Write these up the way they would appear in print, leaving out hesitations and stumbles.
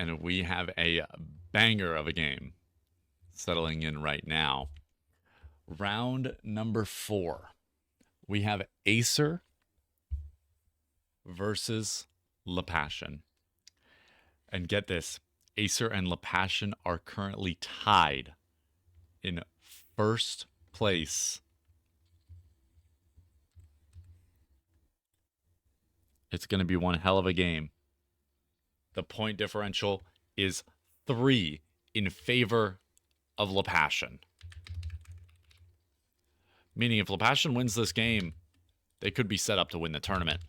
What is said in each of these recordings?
And we have a banger of a game settling in right now. Round number 4. We have Acer versus Lapassion. And get this, Acer and Lapassion are currently tied in first place. It's going to be one hell of a game. The point differential is 3 in favor of Lapassion. Meaning if Lapassion wins this game, they could be set up to win the tournament.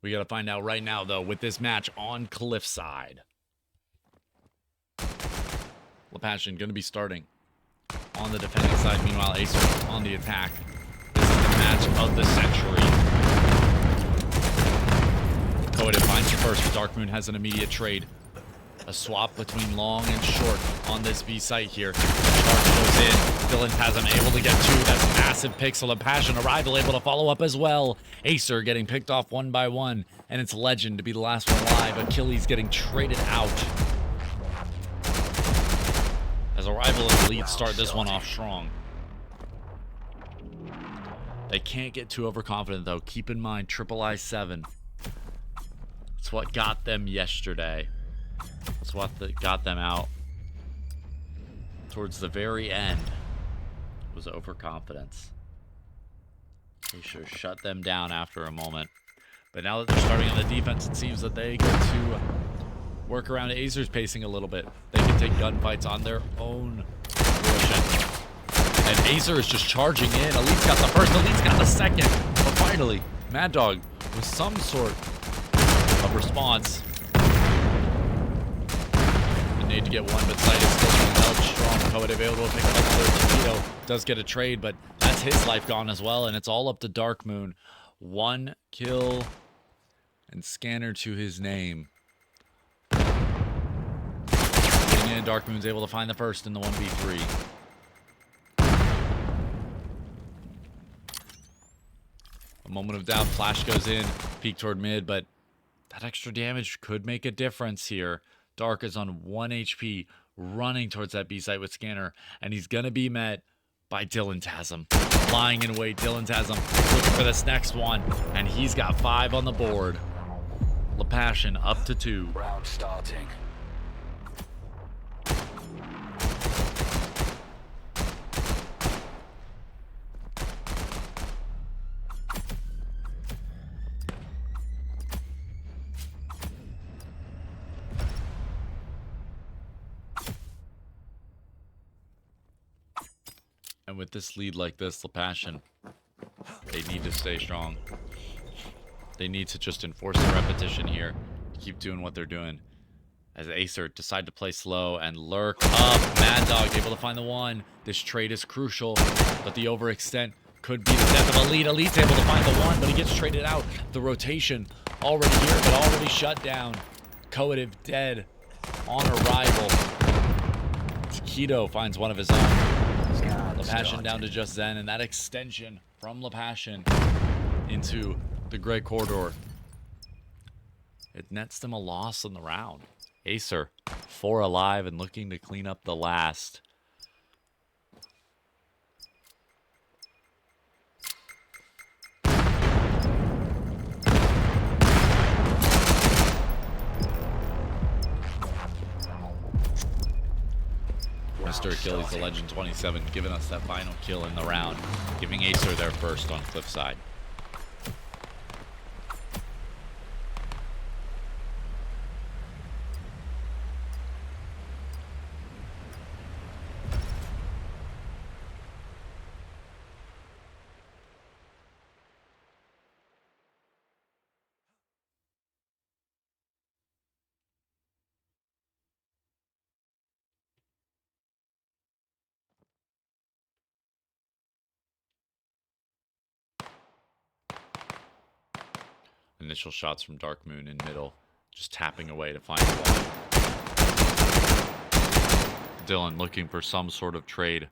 We got to find out right now, though, with this match on Cliffside. Lapassion going to be starting on the defending side. Meanwhile, Acer on the attack. This is the match of the century. Coated finds the first. Dark Moon has an immediate trade. A swap between long and short on this B site here. Shark goes in. VNGRDgaming able to get 2. That's massive picks. Lapassion Arrival able to follow up as well. Acer getting picked off one by one. And it's Legend to be the last one alive. Achilles getting traded out. As Arrival and Elite start this one off strong. They can't get too overconfident though. Keep in mind, Triple I-7. It's what got them yesterday. It's what got them out. Towards the very end was overconfidence. They should have shut them down after a moment. But now that they're starting on the defense, it seems that they get to work around Acer's pacing a little bit. They can take gunfights on their own fruition. And Acer is just charging in. Elite's got the first, Elite's got the second. But finally, Mad Dog with some sort of response. Need to get one, but Sight is still being held strong. Poet available to pick up another torpedo. Does get a trade, but that's his life gone as well, and it's all up to Dark Moon. 1 kill and scanner to his name. And Dark Moon's able to find the first in the 1v3. A moment of doubt. Flash goes in, peek toward mid, but that extra damage could make a difference here. Dark is on 1 HP, running towards that B site with Scanner, and he's going to be met by VNGRDgaming. Lying in wait, VNGRDgaming looking for this next one, and he's got 5 on the board. Lapassion up to 2. Round starting. And with this lead like this, Lapassion, they need to stay strong. They need to just enforce the repetition here. Keep doing what they're doing. As Acer decide to play slow and lurk up. Mad Dog able to find the 1. This trade is crucial, but the overextent could be the death of Elite. Elite's able to find the 1, but he gets traded out. The rotation already here, but already shut down. Coative dead on arrival. Taquito finds one of his own. Lapassion down to just Zen, and that extension from Lapassion into the Great Corridor. It nets them a loss in the round. Acer, 4 alive and looking to clean up the last. Mr. Achilles, the Legend 27, giving us that final kill in the round, giving Acer their first on Cliffside. Initial shots from Dark Moon in middle, just tapping away to find one. Dylan looking for some sort of trade,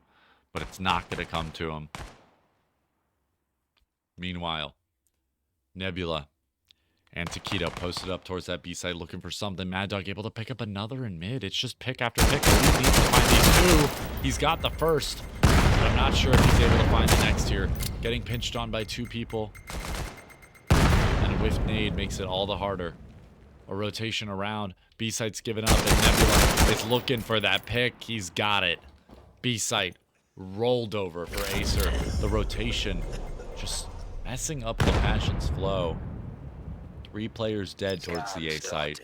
but it's not going to come to him. Meanwhile, Nebula And Taquito posted up towards that B side looking for something. Mad Dog able to pick up another in mid. It's just pick after pick. He needs to find these two. He's got the first, but I'm not sure if he's able to find the next here. Getting pinched on by two people. And a whiff nade makes it all the harder. A rotation around. B site's giving up, and Nebula is looking for that pick. He's got it. B site rolled over for Acer. The rotation just messing up the Passion's flow. 3 players dead towards the A site.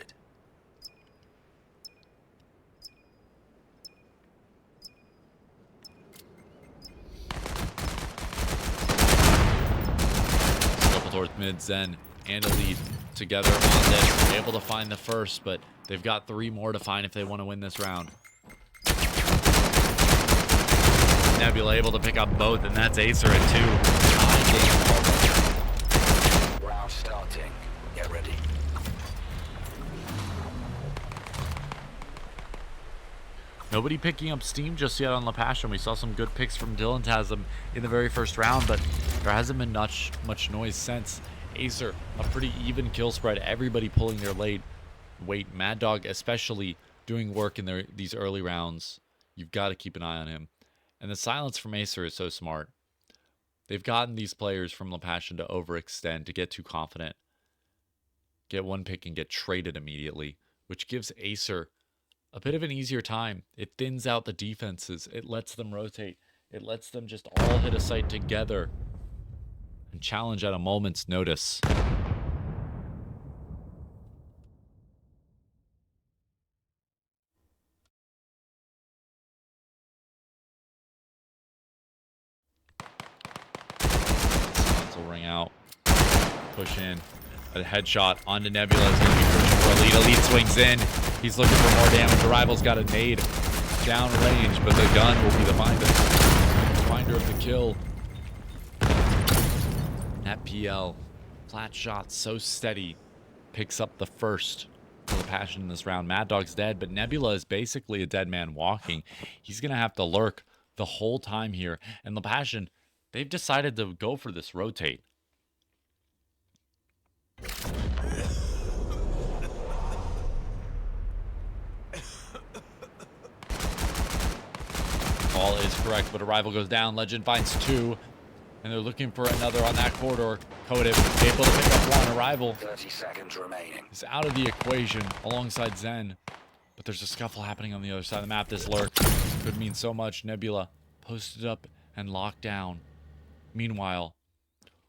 Couple towards mid, Zen and Elite together on this. Able to find the first, but they've got 3 more to find if they want to win this round. Nebula able to pick up both, and that's Acer at 2. Tie game. Round starting. Get ready. Nobody picking up steam just yet on La Passion. We saw some good picks from Dylan Tasm in the very first round, but there hasn't been much noise since. Acer, a pretty even kill spread. Everybody pulling their weight. Mad Dog especially doing work in these early rounds. You've got to keep an eye on him. And the silence from Acer is so smart. They've gotten these players from La Passion to overextend, to get too confident. Get one pick and get traded immediately, which gives Acer a bit of an easier time. It thins out the defenses. It lets them rotate. It lets them just all hit a site together and challenge at a moment's notice. Will ring out. Push in. A headshot onto Nebula is going to be pushing for Elite. Elite swings in. He's looking for more damage. Arrival's got a nade down range, but the gun will be the finder of the kill. That PL, flat shot, so steady, picks up the first for the Passion in this round. Mad Dog's dead, but Nebula is basically a dead man walking. He's going to have to lurk the whole time here. And the Passion, they've decided to go for this rotate. All is correct, but Arrival goes down. Legend finds 2, and they're looking for another on that corridor. Codev able to pick up 1. Arrival 30 seconds remaining. is out of the equation alongside Zen, but there's a scuffle happening on the other side of the map. This lurk could mean so much. Nebula posted up and locked down. Meanwhile,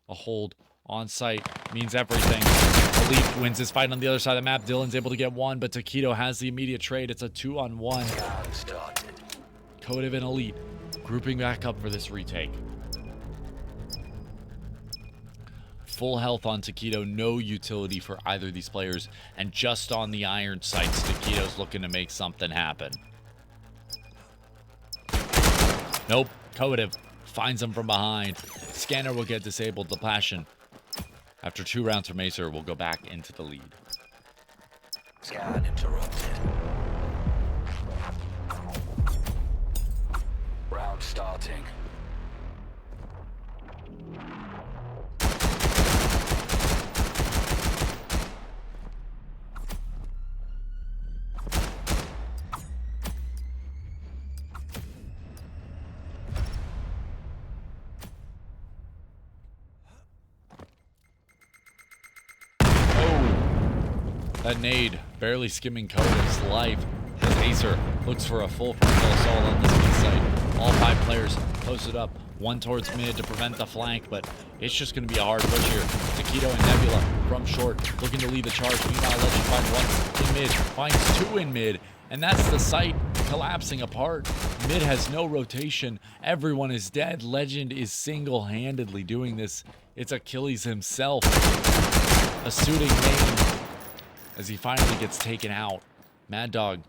a hold on site means everything. Elite wins this fight on the other side of the map. Dylan's able to get 1, but Taquito has the immediate trade. It's a 2-on-1. Codev and Elite grouping back up for this retake. Full health on Taquito, no utility for either of these players, and just on the iron sights, Taquito's looking to make something happen. Nope, Codev finds him from behind. Scanner will get disabled. The Passion, after 2 rounds from Acer, will go back into the lead. Scan interrupted. Round starting. That nade barely skimming Codev's life as Acer looks for a full frontal assault on this B site. All 5 players posted up, 1 towards mid to prevent the flank, but it's just going to be a hard push here. Taquito and Nebula from short, looking to lead the charge. Meanwhile, Legend finds 1 in mid, finds 2 in mid, and that's the site collapsing apart. Mid has no rotation. Everyone is dead. Legend is single-handedly doing this. It's Achilles himself, a suiting main, as he finally gets taken out. Mad Dog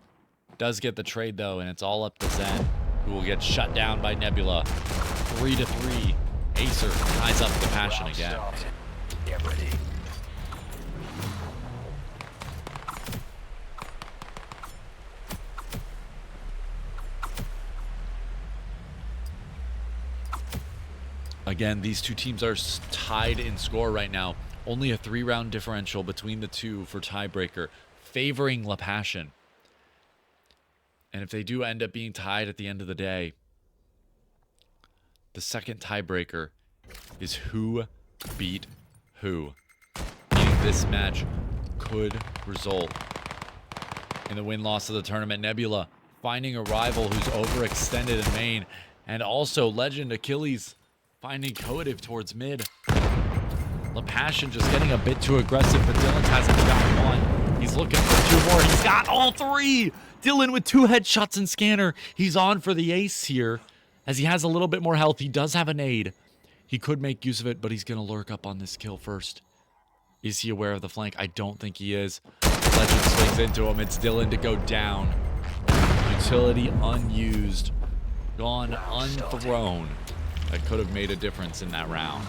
does get the trade though, and it's all up to Zen, who will get shut down by Nebula. 3-3. Acer ties up the Passion again. Get ready. Again, these two teams are tied in score right now. Only a 3-round differential between the two for tiebreaker, favoring La Passion. And if they do end up being tied at the end of the day, the second tiebreaker is who beat who. Meaning this match could result in the win-loss of the tournament. Nebula finding a rival who's overextended in main. And also Legend Achilles finding Coative towards mid. La Passion just getting a bit too aggressive, but Dylan hasn't got one. He's looking for 2 more. He's got all 3. Dylan with 2 headshots and scanner. He's on for the ace here. As he has a little bit more health, he does have a nade. He could make use of it, but he's going to lurk up on this kill first. Is he aware of the flank? I don't think he is. Legend swings into him. It's Dylan to go down. Utility unused. Gone unthrown. That could have made a difference in that round.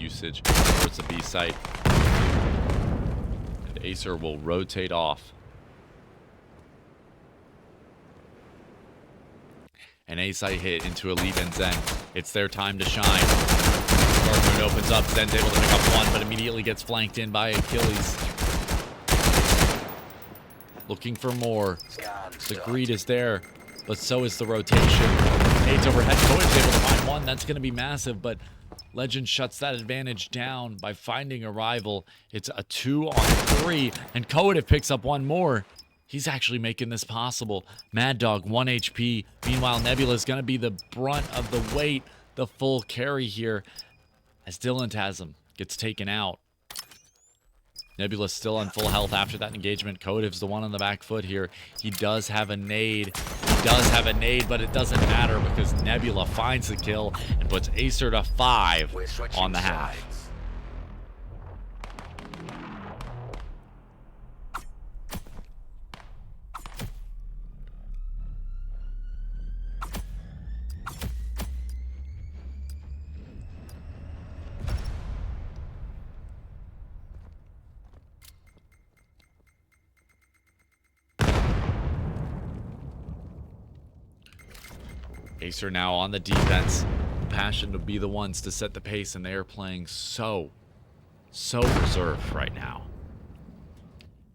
Usage towards the B site. And Acer will rotate off. An A site hit into Elite and Zen. It's their time to shine. Dark Moon opens up. Zen's able to pick up one, but immediately gets flanked in by Achilles. Looking for more. The greed is there, but so is the rotation. Nades overhead. Coate's able to find one. That's going to be massive, but Legend shuts that advantage down by finding a rival. It's a 2-on-3, and Coative picks up one more. He's actually making this possible. Mad Dog, 1 HP. Meanwhile, Nebula's going to be the brunt of the weight, the full carry here, as Dylantasm gets taken out. Nebula's still on full health after that engagement. Coative's the one on the back foot here. He does have a nade. But it doesn't matter because Nebula finds the kill and puts Acer to 5 on the half. Acer now on the defense. Passion to be the ones to set the pace, and they are playing so reserved right now.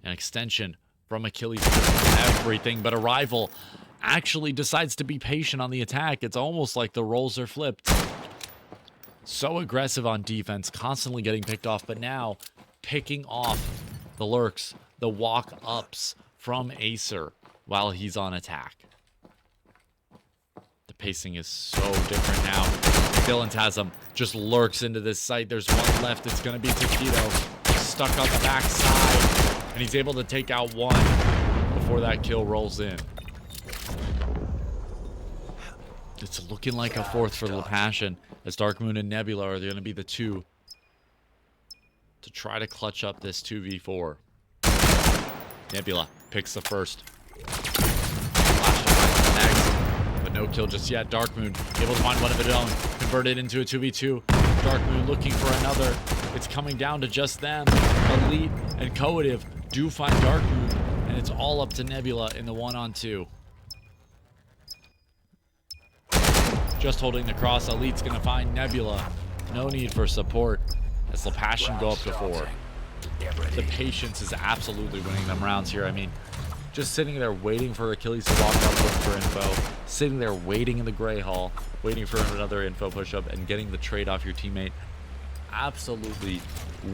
An extension from Achilles, everything but a rival actually decides to be patient on the attack. It's almost like the roles are flipped. So aggressive on defense, constantly getting picked off, but now picking off the lurks, the walk-ups from Acer while he's on attack. Pacing is so different now. Dylantasm just lurks into this site. There's one left. It's going to be Taquito. Stuck on the back side. And he's able to take out one before that kill rolls in. It's looking like a 4th for La Passion, as Dark Moon and Nebula are going to be the 2 to try to clutch up this 2v4. Nebula picks the first. No kill just yet. Dark Moon able to find one of his own. Converted into a 2v2. Dark Moon looking for another. It's coming down to just them. Elite and Coative do find Dark Moon. And it's all up to Nebula in the 1-on-2. Just holding the cross. Elite's going to find Nebula. No need for support as La Passion go up to 4. The patience is absolutely winning them rounds here. I mean, just sitting there waiting for Achilles to walk up, looking for info. Sitting there waiting in the gray hall, waiting for another info push-up, and getting the trade off your teammate. Absolutely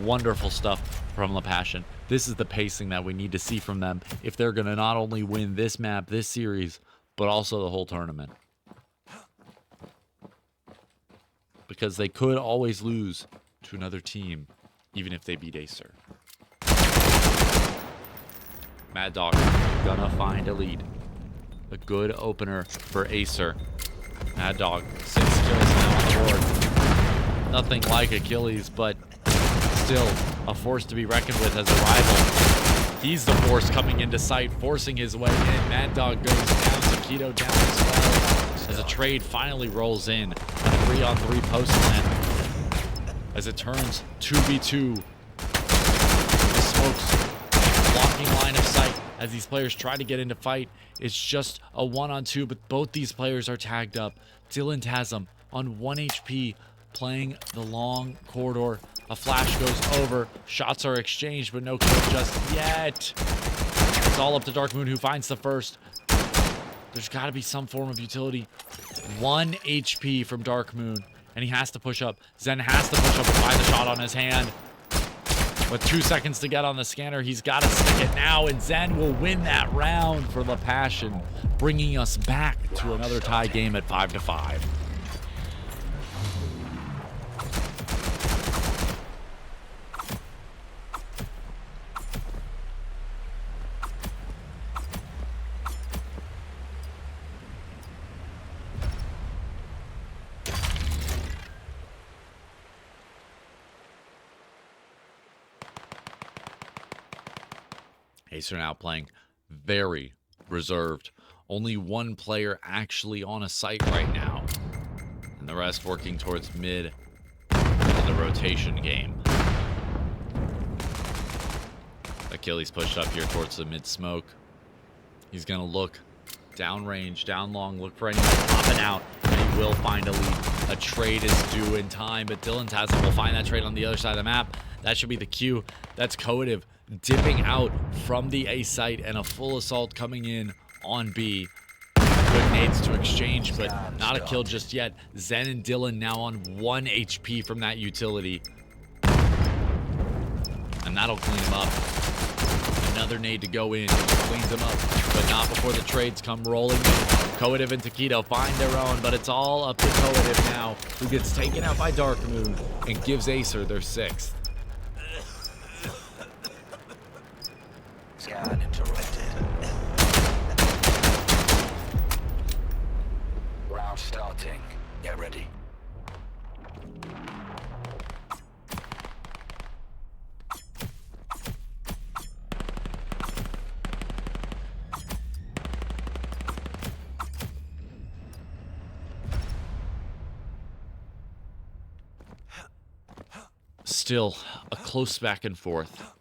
wonderful stuff from La Passion. This is the pacing that we need to see from them if they're going to not only win this map, this series, but also the whole tournament. Because they could always lose to another team, even if they beat Acer. Mad Dog gonna find a lead. A good opener for Acer. Mad Dog, 6 kills now on the board. Nothing like Achilles, but still a force to be reckoned with as a rival. He's the force coming into sight, forcing his way in. Mad Dog goes down, Taquito down as well. As a trade finally rolls in. A 3-on-3 post plant. As it turns 2v2. The smokes blocking line of sight as these players try to get into fight. It's just a 1-on-2, but both these players are tagged up. Dylan Tasm on 1 HP, playing the long corridor. A flash goes over. Shots are exchanged, but no kill just yet. It's all up to Dark Moon, who finds the first. There's got to be some form of utility. 1 HP from Dark Moon, and he has to push up. Zen has to push up and find the shot on his hand. With 2 seconds to get on the scanner, he's got to stick it now, and Zen will win that round for La Passion, bringing us back to another tie game at 5-5. Acer now playing very reserved. Only one player actually on a site right now. And the rest working towards mid in the rotation game. Achilles pushed up here towards the mid smoke. He's going to look down range, down long, look for anyone popping out. And he will find a lead. A trade is due in time, but Dylan Tasman will find that trade on the other side of the map. That should be the cue. That's Coative dipping out from the A site, and a full assault coming in on B. Good nades to exchange, but not a kill just yet. Zen and Dylan now on 1 HP from that utility. And that'll clean him up. Another nade to go in. Cleans him up, but not before the trades come rolling in. Coative and Taquito find their own, but it's all up to Coative now, who gets taken out by Dark Moon and gives Acer their 6th. Scan interrupted. Round starting. Get ready. Still a close back and forth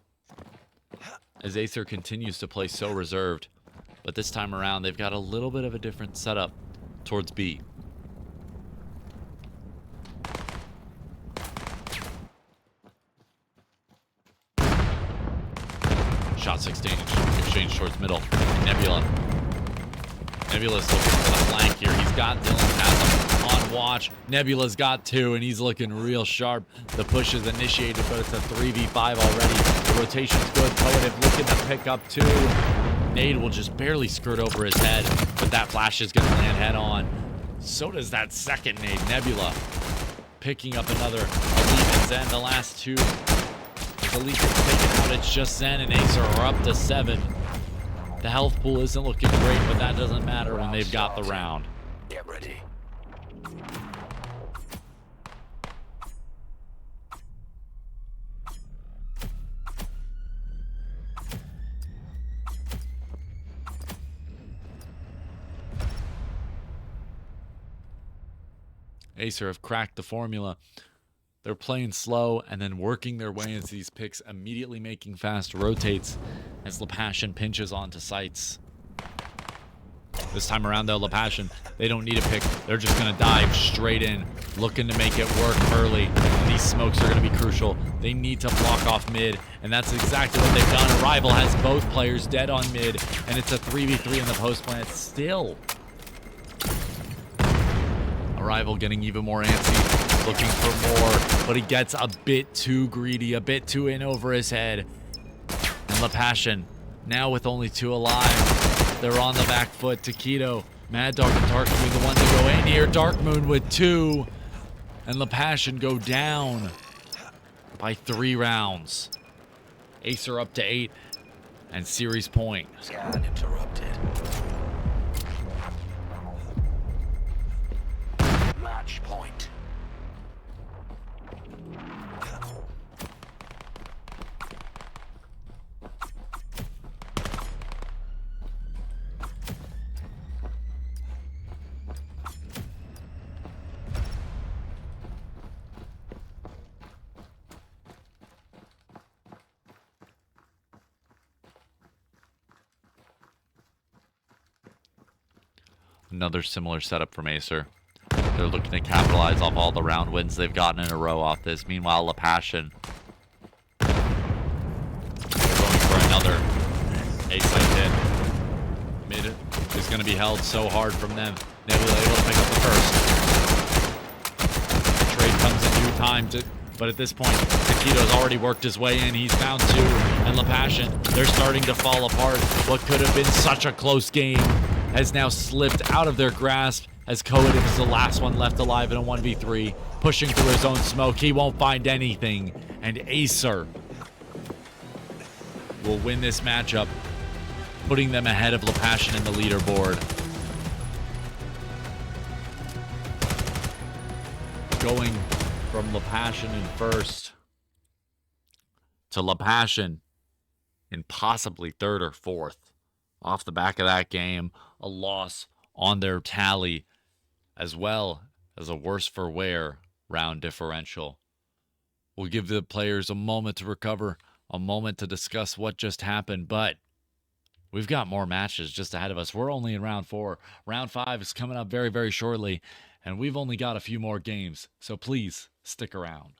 as Acer continues to play so reserved, but this time around they've got a little bit of a different setup towards B. Shots exchange towards middle. Nebula's looking for the flank here. He's got Dylan Tasm on watch. Nebula's got 2, and he's looking real sharp. The push is initiated, but it's a 3v5 already. The rotation's good. Coative looking to pick up 2. Nade will just barely skirt over his head, but that flash is going to land head on. So does that second nade. Nebula picking up another elite, and Zen the last 2. The elite gets taken out. It's just Zen and Acer are up to 7. The health pool isn't looking great, but that doesn't matter when they've got the round. Get ready. Acer have cracked the formula. They're playing slow and then working their way into these picks, immediately making fast rotates as La Passion pinches onto sites. This time around though, La Passion, they don't need a pick. They're just going to dive straight in, looking to make it work early. And these smokes are going to be crucial. They need to block off mid, and that's exactly what they've done. Arrival has both players dead on mid, and it's a 3v3 in the post plant still. Arrival getting even more antsy, looking for more, but he gets a bit too greedy, a bit too in over his head. And La Passion, now with only 2 alive, they're on the back foot. Taquito, Mad Dog, and Dark Moon the ones to go in here. Dark Moon with 2, and La Passion go down by 3 rounds. Acer up to 8, and series point. Scan interrupted. Match point. Another similar setup from Acer. They're looking to capitalize off all the round wins they've gotten in a row off this. Meanwhile, LaPassion, they're going for another A-site hit. Mid is going to be held so hard from them. Nebula able to pick up the first. The trade comes in due time, but at this point, Taquito's already worked his way in. He's found two, and LaPassion, they're starting to fall apart. What could have been such a close game has now slipped out of their grasp as Coed is the last one left alive in a 1v3, pushing through his own smoke. He won't find anything, and Acer will win this matchup, putting them ahead of LaPassion in the leaderboard. Going from LaPassion in first to LaPassion in possibly third or fourth. Off the back of that game, a loss on their tally, as well as a worse for wear round differential. We'll give the players a moment to recover, a moment to discuss what just happened, but we've got more matches just ahead of us. We're only in round 4. Round 5 is coming up very, very shortly, and we've only got a few more games, so please stick around.